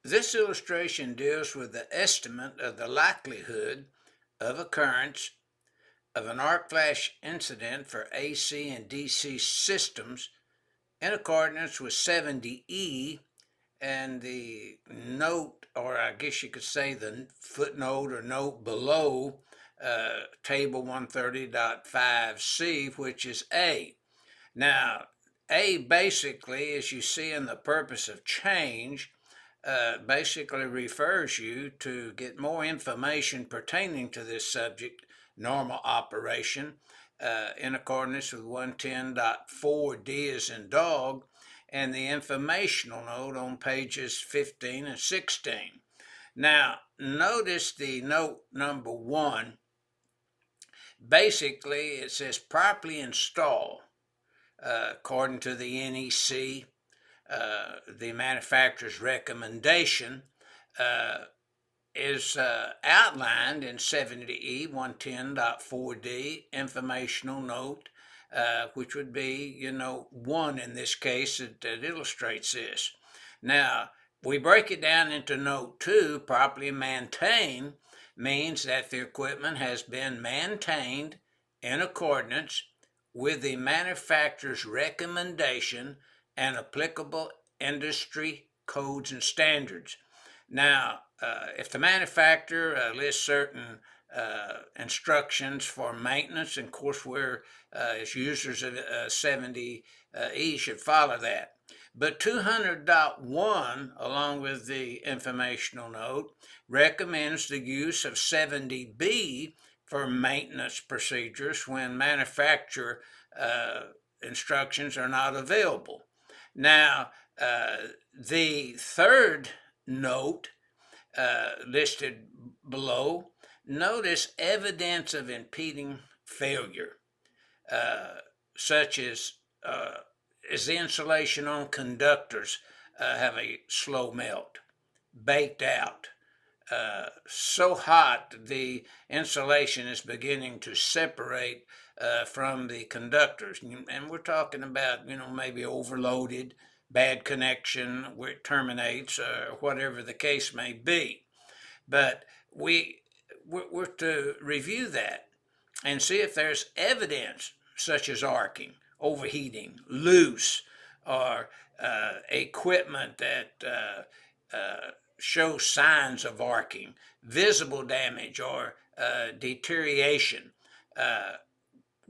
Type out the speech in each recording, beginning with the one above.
This illustration deals with the estimate of the likelihood of occurrence of an arc flash incident for AC and DC systems in accordance with 70E and the note, or I guess you could say the footnote or note below table 130.5C, which is A. Now, A basically, as you see in the purpose of change, basically refers you to get more information pertaining to this subject, normal operation, in accordance with 110.4D as in dog, and the informational note on pages 15 and 16. Now, notice the note number 1. Basically, it says properly install, according to the NEC. The manufacturer's recommendation is outlined in 70E 110.4D informational note, which would be, 1 in this case that illustrates this. Now, we break it down into note 2, properly maintained means that the equipment has been maintained in accordance with the manufacturer's recommendation and applicable industry codes and standards. Now, if the manufacturer lists certain instructions for maintenance, and of course we're as users of 70E should follow that. But 200.1, along with the informational note, recommends the use of 70B for maintenance procedures when manufacturer instructions are not available. Now, the third note listed below, notice evidence of impeding failure, such as the insulation on conductors have a slow melt, baked out, so hot the insulation is beginning to separate from the conductors. And we're talking about, maybe overloaded, bad connection where it terminates, or whatever the case may be. But we're to review that and see if there's evidence such as arcing, overheating, loose, or equipment that shows signs of arcing, visible damage, or deterioration.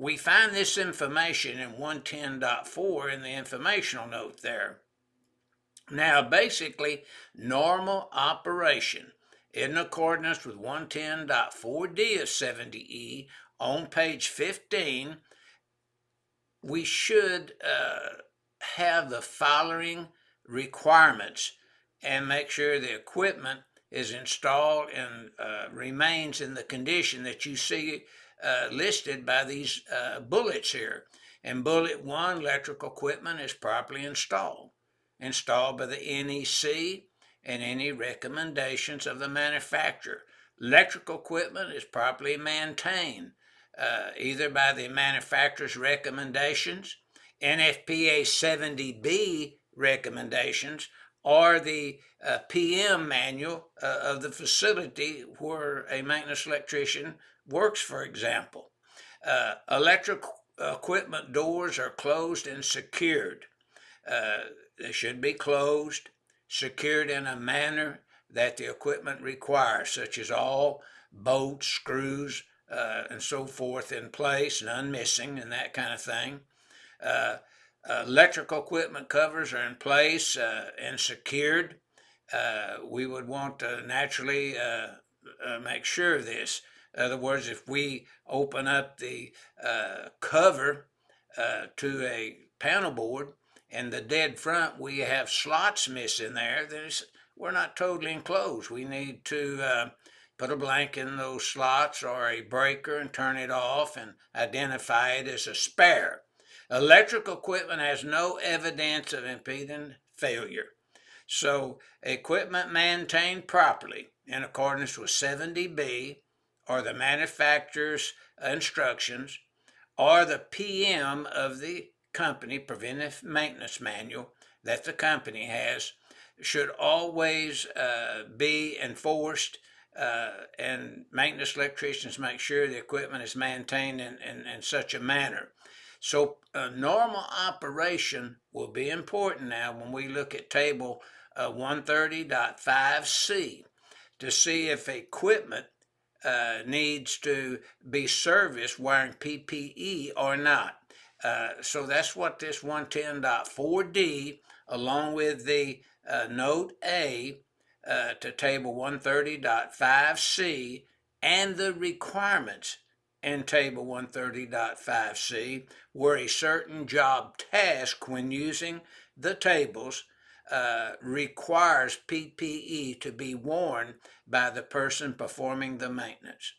We find this information in 110.4 in the informational note there. Now, basically, normal operation in accordance with 110.4D of 70E on page 15, we should have the following requirements and make sure the equipment is installed and remains in the condition that you see listed by these bullets here. And bullet 1, electrical equipment is properly installed by the NEC and any recommendations of the manufacturer. Electrical equipment is properly maintained, either by the manufacturer's recommendations, NFPA 70B recommendations, or the PM manual of the facility where a maintenance electrician works, for example. Electric equipment doors are closed and secured. They should be closed, secured in a manner that the equipment requires, such as all bolts, screws, and so forth in place, none missing, and that kind of thing. Electrical equipment covers are in place and secured. We would want to naturally make sure of this. In other words, if we open up the cover to a panel board and the dead front, we have slots missing there, then we're not totally enclosed. We need to put a blank in those slots or a breaker and turn it off and identify it as a spare. Electrical equipment has no evidence of impeding failure. So equipment maintained properly in accordance with 70B or the manufacturer's instructions or the PM of the company, preventive maintenance manual that the company has, should always be enforced, and maintenance electricians make sure the equipment is maintained in such a manner. So normal operation will be important now when we look at table 130.5C to see if equipment needs to be serviced wearing PPE or not. So that's what this 110.4D, along with the Note A to Table 130.5C, and the requirements in Table 130.5C, where a certain job task when using the tables requires PPE to be worn by the person performing the maintenance.